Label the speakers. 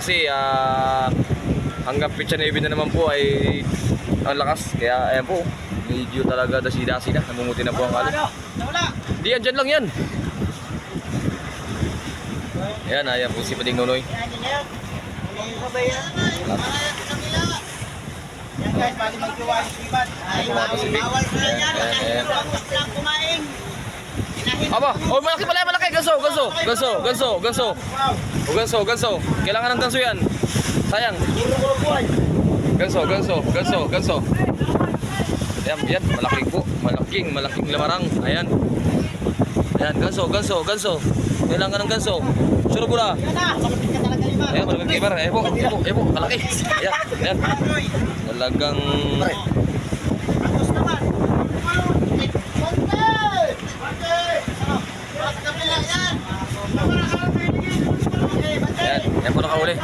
Speaker 1: kasi hanggang pitsa 9 na naman po ay ang lakas. Kaya ayan po, medyo talaga dasi-dasi na, namumuti na po ang alon. Hindi yan, dyan lang yan. Ayan, ayan po si Pading Nonoy.
Speaker 2: Yan guys, bali magkiwa yung sibat. Ay, bawal ko na yan. Tapos lang kumain.
Speaker 1: Aba, oh malaki pala, malaki. Ganso. Kailangan ng ganso yan. Sayang. Ganso. Yan, malaki po. Malaking lamarang. Ayan. Ayan, ganso. Kailangan ng ganso. Sure po na.
Speaker 2: Yan na, malapit ka talaga lima.
Speaker 1: Ayan, malapit kibar. Epo, malaki. Ayan. Talagang...
Speaker 2: Tapos naman.
Speaker 1: Ayan po nakahuli.